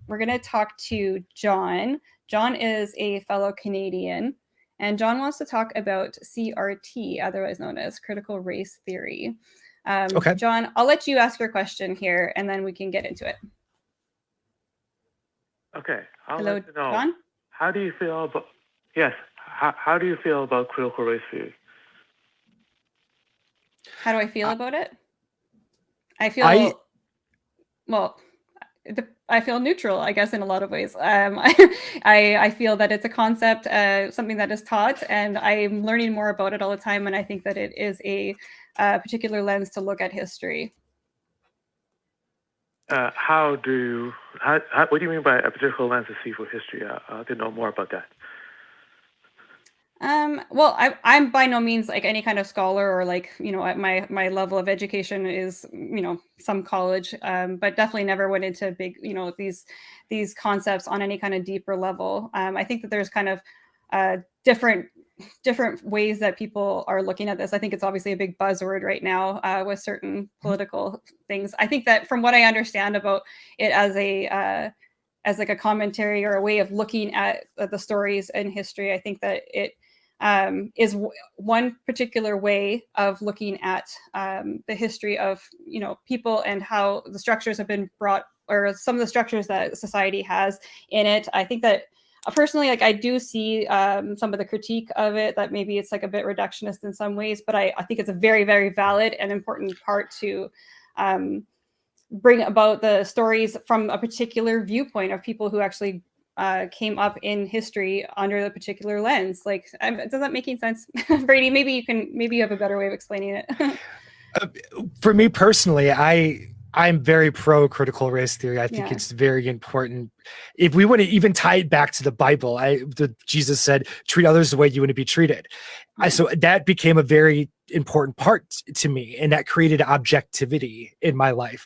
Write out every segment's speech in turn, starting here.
we're going to talk to John. John is a fellow Canadian, and John wants to talk about CRT, otherwise known as critical race theory. Okay. John, I'll let you ask your question here, and then we can get into it. Okay. Hello, like to know, John? How do you feel about, yes, how do you feel about critical race theory? How do I feel about it? I feel neutral, I guess, in a lot of ways. I feel that it's a concept, something that is taught, and I'm learning more about it all the time. And I think that it is a particular lens to look at history. What do you mean by a particular lens to see for history? I'd like to know more about that. Well, I'm by no means like any kind of scholar, or like, my level of education is, some college, but definitely never went into big, these concepts on any kind of deeper level. I think that there's kind of different ways that people are looking at this. I think it's obviously a big buzzword right now with certain political things. I think that from what I understand about it as like a commentary or a way of looking at the stories in history, I think that it is one particular way of looking at the history of, people and how the structures have been brought, or some of the structures that society has in it. I think that personally, like, I do see some of the critique of it, that maybe it's like a bit reductionist in some ways, but I think it's a very, very valid and important part to bring about the stories from a particular viewpoint of people who actually came up in history under the particular lens. Like, does that making sense? Brady, maybe you have a better way of explaining it. For me personally, I'm very pro critical race theory. I think it's very important. If we want to even tie it back to the Bible, Jesus said, treat others the way you want to be treated. So that became a very important part to me, and that created objectivity in my life.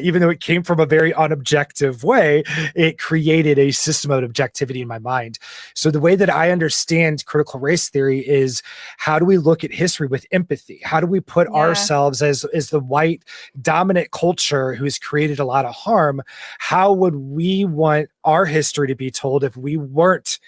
Even though it came from a very unobjective way, it created a system of objectivity in my mind. So the way that I understand critical race theory is, how do we look at history with empathy? How do we put ourselves as the white dominant culture who's created a lot of harm? How would we want our history to be told if we weren't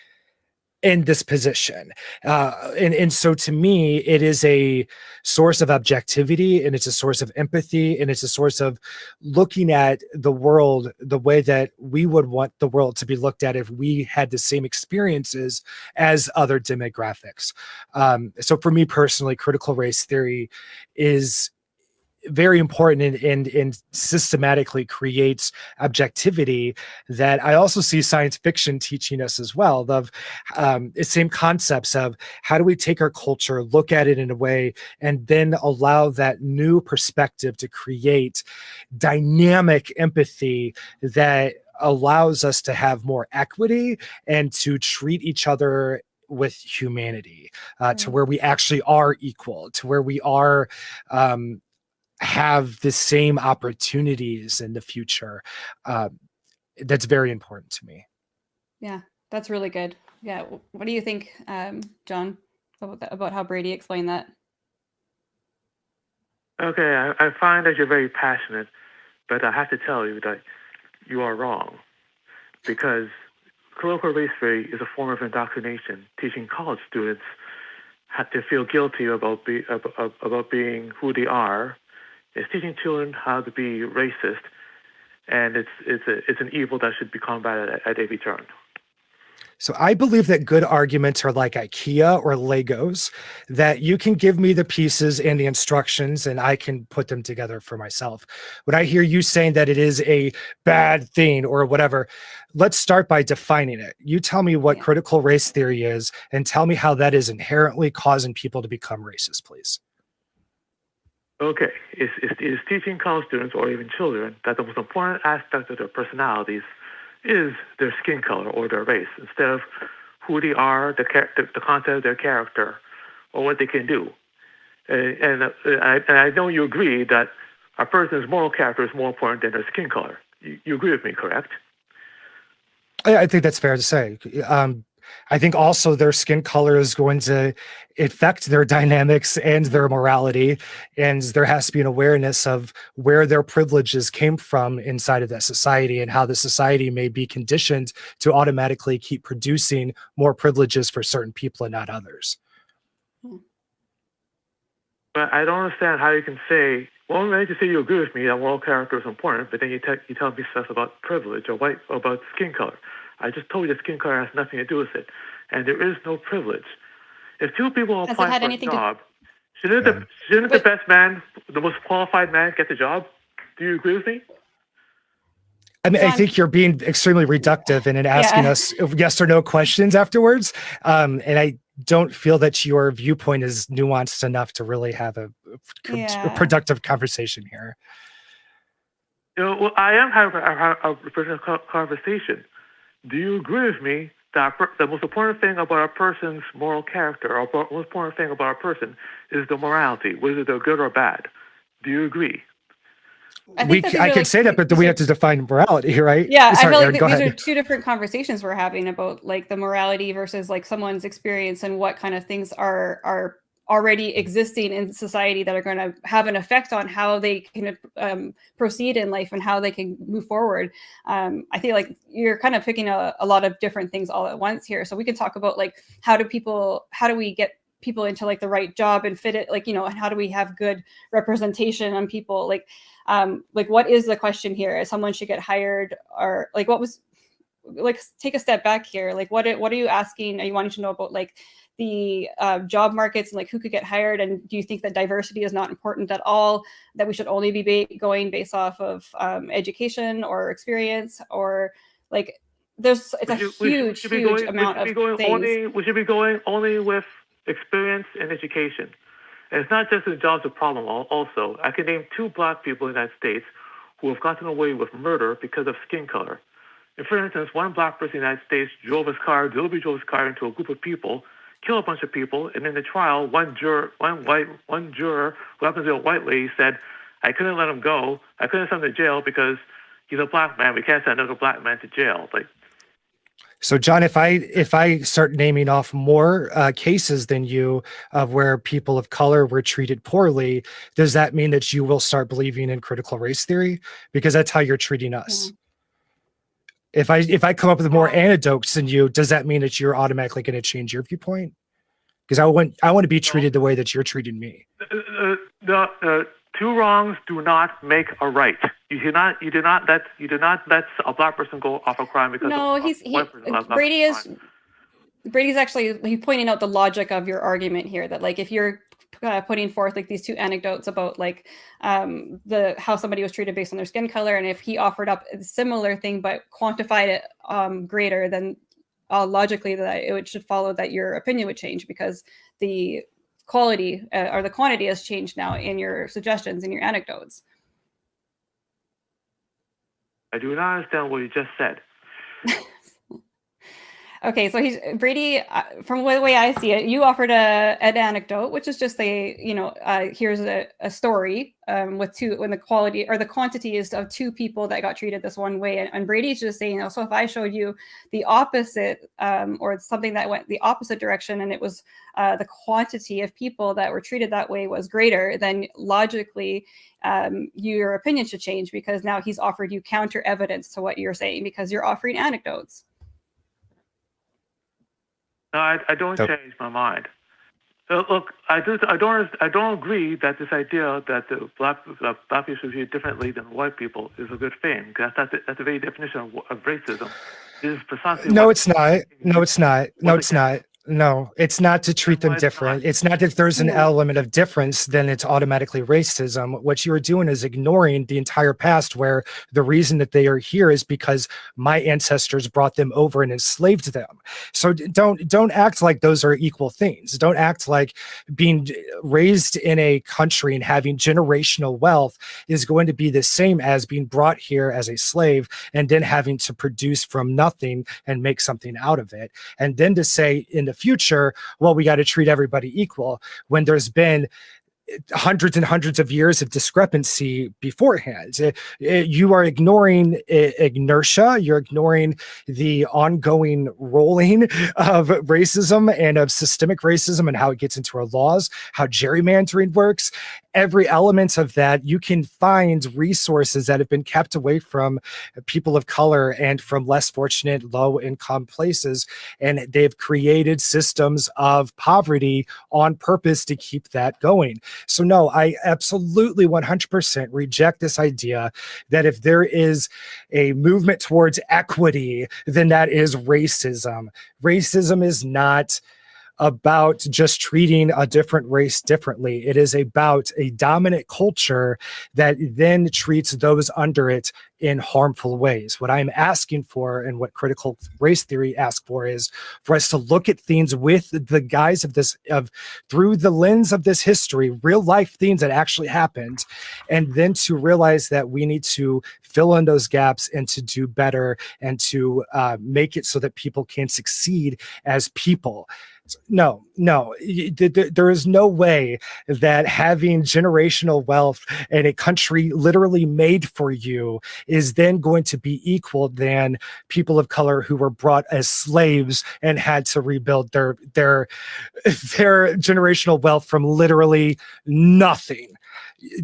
in this position? And so to me, it is a source of objectivity, and it's a source of empathy, and it's a source of looking at the world the way that we would want the world to be looked at if we had the same experiences as other demographics. So for me personally, critical race theory is very important and systematically creates objectivity that I also see science fiction teaching us as well. The same concepts of how do we take our culture, look at it in a way, and then allow that new perspective to create dynamic empathy that allows us to have more equity and to treat each other with humanity, to where we actually are equal, to where we are have the same opportunities in the future. That's very important to me. Yeah, that's really good. Yeah. What do you think, John, about how Brady explained that? Okay, I find that you're very passionate, but I have to tell you that you are wrong, because critical race theory is a form of indoctrination, teaching college students how to feel guilty about being who they are. It's teaching children how to be racist, and it's an evil that should be combated at every turn. So I believe that good arguments are like IKEA or Legos, that you can give me the pieces and the instructions and I can put them together for myself. When I hear you saying that it is a bad thing or whatever, let's start by defining it. You tell me what critical race theory is, and tell me how that is inherently causing people to become racist, please. Okay, it's teaching college students or even children that the most important aspect of their personalities is their skin color or their race, instead of who they are, the content of their character, or what they can do. And I know you agree that a person's moral character is more important than their skin color. You agree with me, correct? I think that's fair to say. I think also their skin color is going to affect their dynamics and their morality. And there has to be an awareness of where their privileges came from inside of that society and how the society may be conditioned to automatically keep producing more privileges for certain people and not others. But I don't understand how you can say, well, maybe to say you agree with me that moral character is important, but then you tell me stuff about privilege or about skin color. I just told you that skin color has nothing to do with it, and there is no privilege. If two people apply for a job, shouldn't the best man, the most qualified man, get the job? Do you agree with me? I mean, I think you're being extremely reductive and asking us yes or no questions afterwards. And I don't feel that your viewpoint is nuanced enough to really have a productive conversation here. Well, I am having a productive conversation. Do you agree with me that the most important thing about a person's moral character, or the most important thing about a person, is the morality, whether they're good or bad? Do you agree? I can say that, but we have to define morality, right? Yeah, I feel like these are two different conversations we're having about like the morality versus like someone's experience and what kind of things are already existing in society that are going to have an effect on how they can proceed in life and how they can move forward. I think like you're kind of picking a lot of different things all at once here. So we can talk about like how do we get people into like the right job and fit it, like, you know, and how do we have good representation on people, like what is the question here? Someone should get hired, or like what was, like, take a step back here, like what are you asking? Are you wanting to know about like the job markets and like who could get hired? And do you think that diversity is not important at all, that we should only be going based off of education or experience, or like it's a huge amount of things. We should be going only with experience and education. And it's not just the job's a problem also. I can name 2 black people in the United States who have gotten away with murder because of skin color. And for instance, one black person in the United States deliberately drove his car into a group of people, killed a bunch of people, and in the trial, one juror who happens to be a white lady said, I couldn't let him go. I couldn't send him to jail because he's a black man. We can't send another black man to jail. Like, so, John, if I start naming off more cases than you of where people of color were treated poorly, does that mean that you will start believing in critical race theory? Because that's how you're treating us. Yeah. If I come up with more anecdotes than you, does that mean that you're automatically going to change your viewpoint? Because I want to be treated the way that you're treating me. Two wrongs do not make a right. You do not let a black person go off a crime because Brady's actually pointing out the logic of your argument here, that like if you're putting forth like these 2 anecdotes about like how somebody was treated based on their skin color, and if he offered up a similar thing but quantified it greater, then logically that it should follow that your opinion would change, because the quality or the quantity has changed now in your suggestions and your anecdotes. I do not understand what you just said. Okay, so Brady, from the way I see it, you offered an anecdote, which is just here's a story with 2, when the quality or the quantity is of 2 people that got treated this one way, and Brady's just saying, so if I showed you the opposite or something that went the opposite direction, and it was the quantity of people that were treated that way was greater, then logically your opinion should change, because now he's offered you counter evidence to what you're saying because you're offering anecdotes. No, I don't change my mind. Look, I don't agree that this idea that the black people should be differently than white people is a good thing. That's the very definition of racism. This is precisely No, it's not. No, it's not. No, it's not. No, it's not to treat them different. It's not that there's an element of difference, then it's automatically racism. What you are doing is ignoring the entire past, where the reason that they are here is because my ancestors brought them over and enslaved them. So don't act like those are equal things. Don't act like being raised in a country and having generational wealth is going to be the same as being brought here as a slave and then having to produce from nothing and make something out of it. And then to say in the future, well, we got to treat everybody equal, when there's been hundreds and hundreds of years of discrepancy beforehand. You are ignoring inertia. You're ignoring the ongoing rolling of racism and of systemic racism and how it gets into our laws, how gerrymandering works. Every element of that, you can find resources that have been kept away from people of color and from less fortunate, low-income places, and they've created systems of poverty on purpose to keep that going. So no, I absolutely 100% reject this idea that if there is a movement towards equity, then that is racism. Racism is not about just treating a different race differently. It is about a dominant culture that then treats those under it in harmful ways. What I'm asking for and what critical race theory asks for is for us to look at things with the guise of this, through the lens of this history, real life things that actually happened, and then to realize that we need to fill in those gaps and to do better and to make it so that people can succeed as people. No, there is no way that having generational wealth in a country literally made for you is then going to be equal than people of color who were brought as slaves and had to rebuild their generational wealth from literally nothing.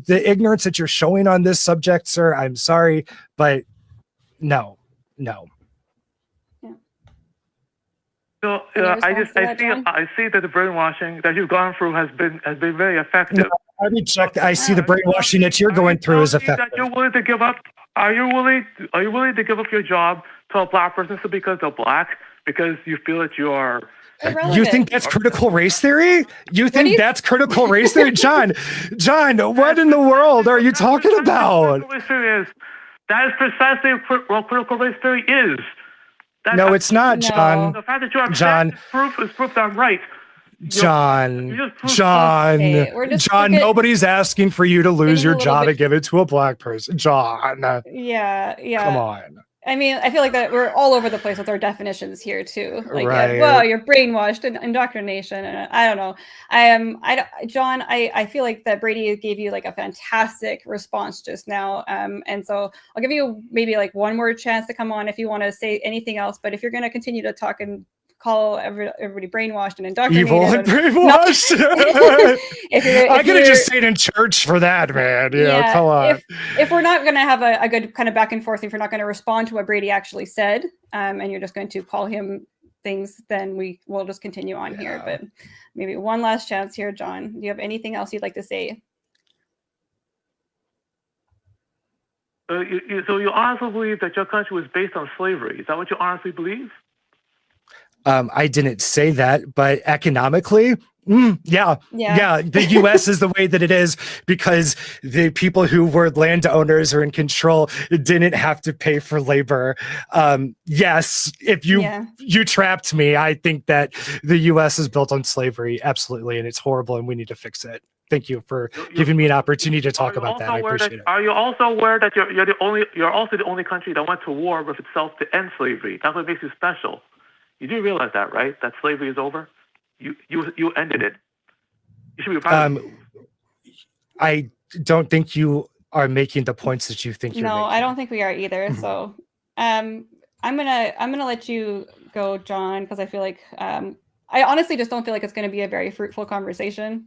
The ignorance that you're showing on this subject, sir, I'm sorry, but no. So I see that the brainwashing that you've gone through has been very effective. No, I reject. I see the brainwashing that you're going through is effective. That you're willing to give up? Are you willing to give up your job to a black person simply because they're black? Because you feel that you are. Irrelevant. You think that's critical race theory? You think that's critical race theory, John? What in the world are you talking about? That is precisely what critical race theory is. No, it's not, John. The fact that you have John, is proof that I'm right. John, nobody's asking for you to lose your job and give it to a black person. John. Yeah. Come on. I mean, I feel like that we're all over the place with our definitions here too. Like, right. Well, you're brainwashed and indoctrination, and I don't know. John, I feel like that Brady gave you like a fantastic response just now, and so I'll give you maybe like one more chance to come on if you want to say anything else. But if you're going to continue to talk and call everybody brainwashed and indoctrinated, evil and brainwashed. I could have just stayed in church for that, man. Yeah, come on. If we're not going to have a good kind of back and forth, if you're not going to respond to what Brady actually said, and you're just going to call him things, then we'll just continue on here. But maybe one last chance here, John. Do you have anything else you'd like to say? So you honestly believe that your country was based on slavery? Is that what you honestly believe? I didn't say that, but economically, yeah. The U.S. is the way that it is because the people who were landowners or in control didn't have to pay for labor. Yes, if you trapped me, I think that the U.S. is built on slavery, absolutely, and it's horrible, and we need to fix it. Thank you for giving me an opportunity to talk about that. I appreciate it. Are you also aware that you're also the only country that went to war with itself to end slavery? That's what makes you special. You do realize that, right? That slavery is over. You ended it. You should be proud of it. I don't think you are making the points that you think you're making. No, I don't think we are either. So, I'm gonna let you go, John, because I feel like I honestly just don't feel like it's going to be a very fruitful conversation.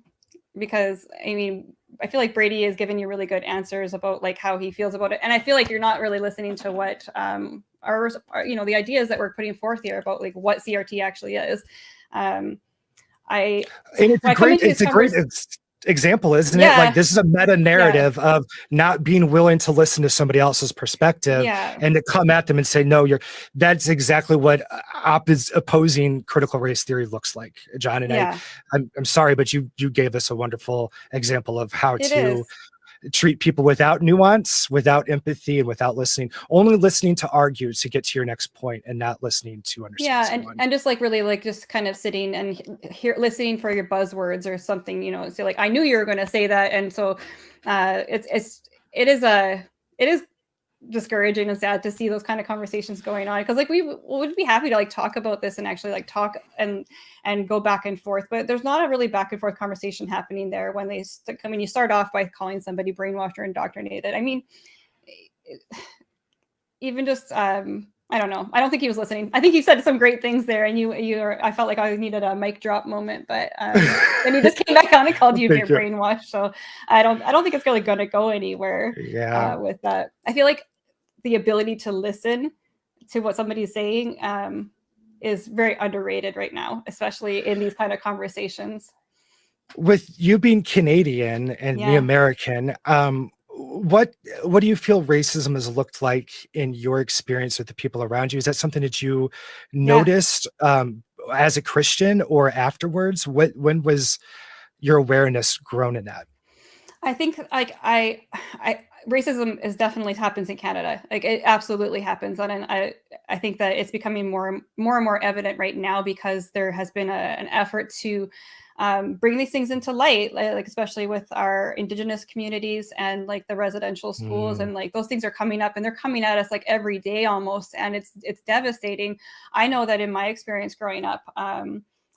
Because I mean, I feel like Brady has given you really good answers about like how he feels about it, and I feel like you're not really listening to what our the ideas that we're putting forth here about like what CRT actually is. It's a great example, isn't it? Like this is a meta narrative of not being willing to listen to somebody else's perspective and to come at them and say, no, that's exactly what opposing critical race theory looks like, John. And I'm sorry, but you gave us a wonderful example of how to treat people without nuance, without empathy, and without listening, only listening to argue to get to your next point and not listening to understand someone. And just like really like just kind of sitting and listening for your buzzwords or something, so like, I knew you were going to say that. And so it is discouraging and sad to see those kind of conversations going on, because like we would be happy to like talk about this and actually like talk and go back and forth, but there's not a really back and forth conversation happening there when you start off by calling somebody brainwashed or indoctrinated. I mean, even just I don't know. I don't think he was listening. I think you said some great things there, and I felt like I needed a mic drop moment, but then you just came back on and called you brainwashed. So I don't think it's really going to go anywhere. With that, I feel like the ability to listen to what somebody's saying is very underrated right now, especially in these kind of conversations. With you being Canadian and me American, what do you feel racism has looked like in your experience with the people around you? Is that something that you noticed as a Christian or afterwards? When was your awareness grown in that? I think like racism is definitely happens in Canada. Like it absolutely happens. And I think that it's becoming more and more evident right now, because there has been an effort to bring these things into light, like especially with our Indigenous communities and like the residential schools, and like those things are coming up, and they're coming at us like every day almost, and it's devastating. I know that in my experience growing up,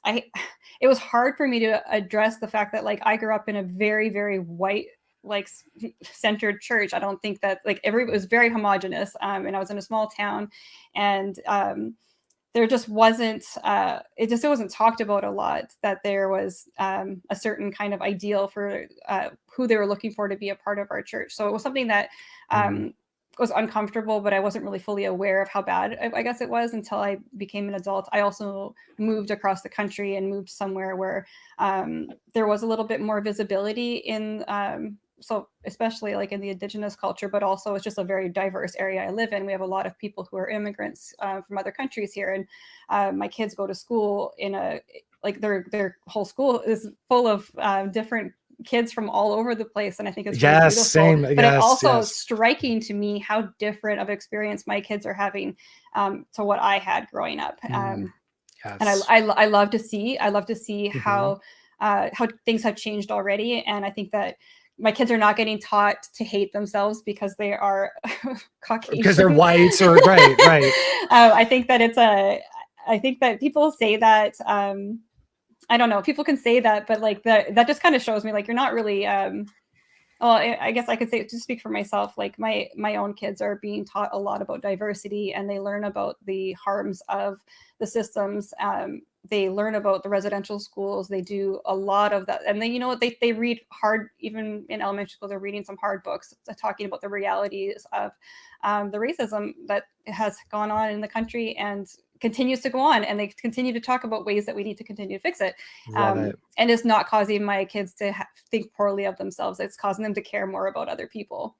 it was hard for me to address the fact that like I grew up in a very, very white like centered church. I don't think that like it was very homogenous, and I was in a small town, and there just wasn't it wasn't talked about a lot that there was a certain kind of ideal for who they were looking for to be a part of our church. So it was something that was uncomfortable, but I wasn't really fully aware of how bad I guess it was until I became an adult. I also moved across the country and moved somewhere where there was a little bit more visibility in so especially like in the Indigenous culture, but also it's just a very diverse area I live in. We have a lot of people who are immigrants from other countries here, and my kids go to school in their whole school is full of different kids from all over the place, and I think it's really beautiful. Same. But it also is striking to me how different of experience my kids are having to what I had growing up. And I love to see how things have changed already, and I think that my kids are not getting taught to hate themselves because they are Caucasian. Because they're white or right. I think that people say that, I don't know, people can say that, but like that just kind of shows me like you're not really, well, I guess I could say, to speak for myself, like my own kids are being taught a lot about diversity, and they learn about the harms of the systems. They learn about the residential schools. They do a lot of that. And then, they read hard, even in elementary school, they're reading some hard books talking about the realities of the racism that has gone on in the country and continues to go on. And they continue to talk about ways that we need to continue to fix it. And it's not causing my kids to think poorly of themselves. It's causing them to care more about other people.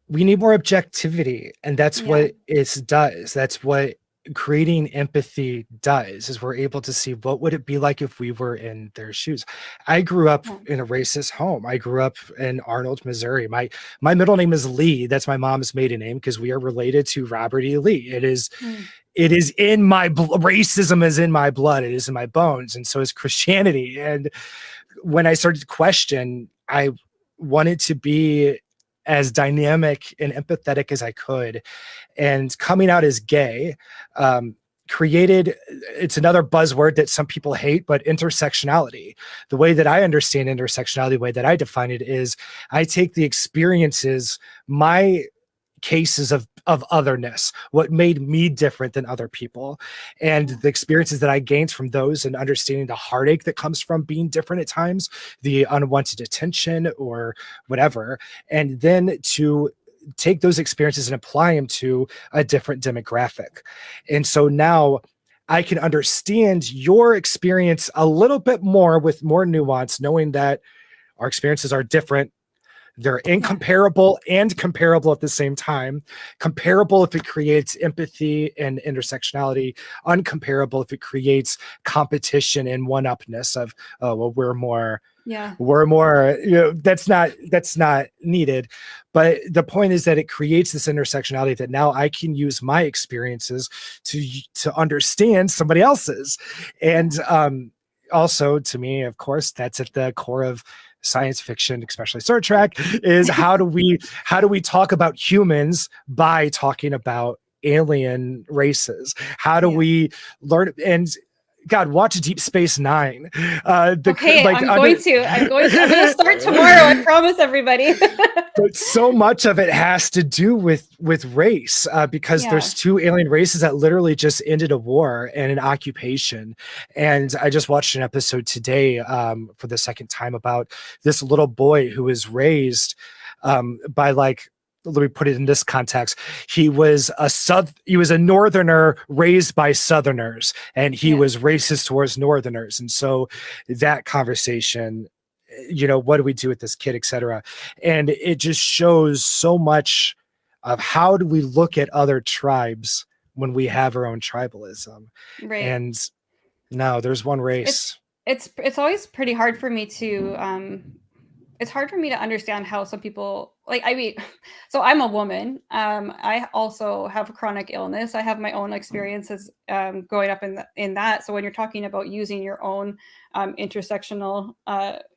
We need more objectivity. And that's what it does. That's what creating empathy does, is we're able to see what would it be like if we were in their shoes. I grew up in a racist home. I grew up in Arnold, Missouri. My middle name is Lee. That's my mom's maiden name, because we are related to Robert E. Lee. It is in my racism is in my blood. It is in my bones, and so is Christianity. And when I started to question, I wanted to be as dynamic and empathetic as I could. And coming out as gay created, it's another buzzword that some people hate, but intersectionality. The way that I understand intersectionality, the way that I define it, is I take the experiences, my cases of otherness, what made me different than other people, and the experiences that I gained from those, and understanding the heartache that comes from being different at times, the unwanted attention or whatever, and then to take those experiences and apply them to a different demographic. And so now I can understand your experience a little bit more with more nuance, knowing that our experiences are different. They're incomparable and comparable at the same time. Comparable if it creates empathy and intersectionality. Uncomparable if it creates competition and one-upness of, oh, well, we're more, that's not needed. But the point is that it creates this intersectionality that now I can use my experiences to understand somebody else's. And also, to me, of course, that's at the core of science fiction, especially Star Trek, is how do we talk about humans by talking about alien races? How do we learn? And God, watch Deep Space Nine. Okay, I'm going to start tomorrow. I promise everybody. But so much of it has to do with race, because there's two alien races that literally just ended a war and an occupation. And I just watched an episode today for the second time about this little boy who was raised by, like, let me put it in this context. He was a northerner raised by southerners, and he was racist towards northerners. And so that conversation, what do we do with this kid, et cetera? And it just shows so much of how do we look at other tribes when we have our own tribalism. Right. And no, there's one race. It's always pretty hard for me to it's hard for me to understand how some people, like, I mean, so I'm a woman. I also have a chronic illness. I have my own experiences growing up in that. So when you're talking about using your own intersectional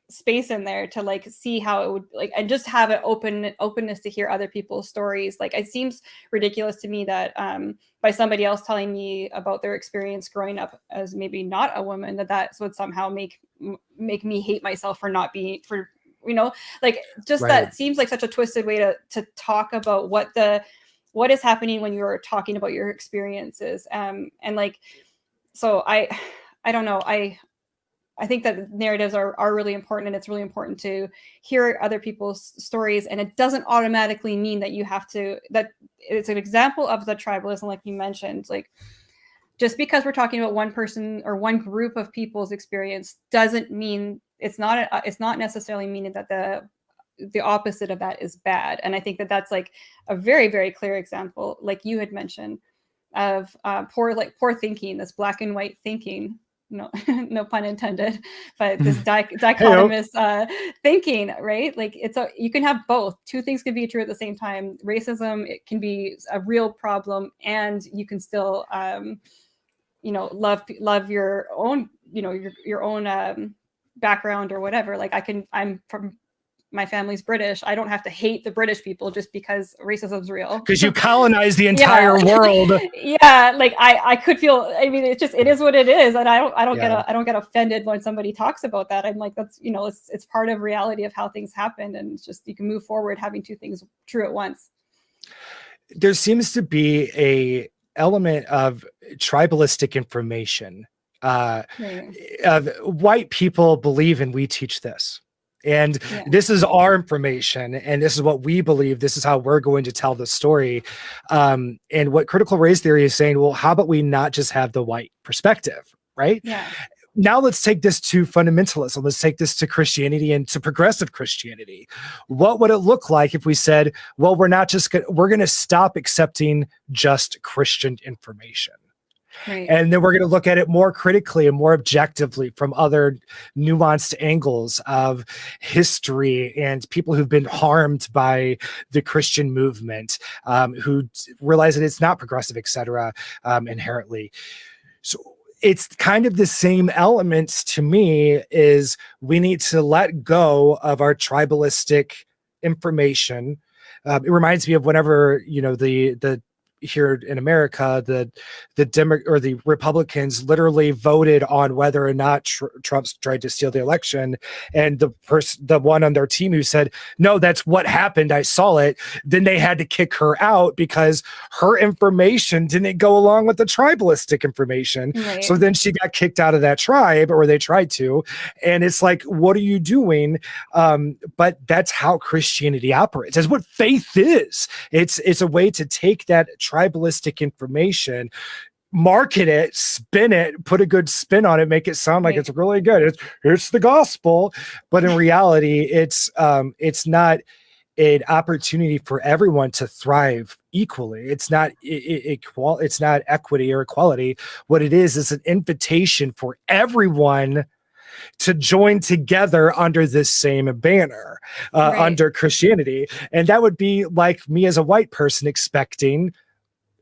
space in there to, like, see how it would, like, and just have an openness to hear other people's stories. Like, it seems ridiculous to me that by somebody else telling me about their experience growing up as maybe not a woman, that would somehow make me hate myself for not being, for, like, just that seems like such a twisted way to talk about what is happening when you're talking about your experiences. And, like, so I don't know. I think that narratives are really important, and it's really important to hear other people's stories. And it doesn't automatically mean that you have to, that it's an example of the tribalism, like you mentioned. Like, just because we're talking about one person or one group of people's experience doesn't mean it's not necessarily meaning that the opposite of that is bad. And I think that that's, like, a very, very clear example, like you had mentioned, of poor thinking, this black and white thinking. No, no pun intended, but this dichotomous thinking, right? Like, you can have both. Two things can be true at the same time. Racism, it can be a real problem, and you can still, love your own, your own background or whatever. Like, I'm from, my family's British. I don't have to hate the British people just because racism's real. Because you colonize the entire world. Yeah, like I could feel. I mean, it is what it is, and I don't get offended when somebody talks about that. I'm like, that's, it's part of reality of how things happen, and it's just, you can move forward having two things true at once. There seems to be a element of tribalistic information. Of white people believe, and we teach this. And this is our information, and this is what we believe. This is how we're going to tell the story. And what critical race theory is saying, well, how about we not just have the white perspective, right? Yeah. Now let's take this to fundamentalism. Let's take this to Christianity and to progressive Christianity. What would it look like if we said, well, we're going to stop accepting just Christian information? Right. And then we're going to look at it more critically and more objectively from other nuanced angles of history and people who've been harmed by the Christian movement, who realize that it's not progressive, et cetera, inherently. So it's kind of the same elements to me. Is we need to let go of our tribalistic information. It reminds me of whenever, the here in America, the Republicans literally voted on whether or not Trump's tried to steal the election, and the one on their team who said, no, that's what happened, I saw it, then they had to kick her out because her information didn't go along with the tribalistic information. Right. So then she got kicked out of that tribe, or they tried to, and it's like, what are you doing? But that's how Christianity operates. That's what faith is. It's a way to take that tribalistic information, market it, spin it, put a good spin on it, make it sound like it's really good. It's the gospel, but in reality, it's not an opportunity for everyone to thrive equally. It's not it's not equity or equality. What it is an invitation for everyone to join together under this same banner, under Christianity. And that would be like me as a white person expecting,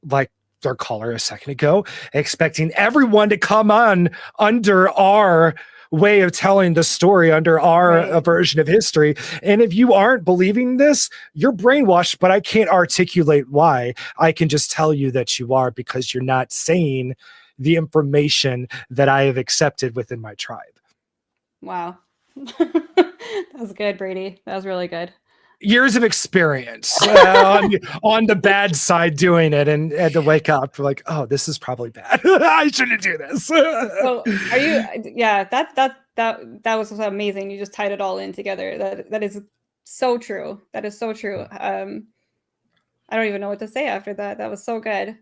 like our caller a second ago, expecting everyone to come on under our way of telling the story under our version of history. And if you aren't believing this, you're brainwashed, but I can't articulate why. I can just tell you that you are, because you're not saying the information that I have accepted within my tribe. Wow. That was good, Brady. That was really good. Years of experience on the bad side doing it, and had to wake up like, oh, this is probably bad. I shouldn't do this. So are you, yeah, that was amazing. You just tied it all in together. That is so true. That is so true. I don't even know what to say after that. That was so good.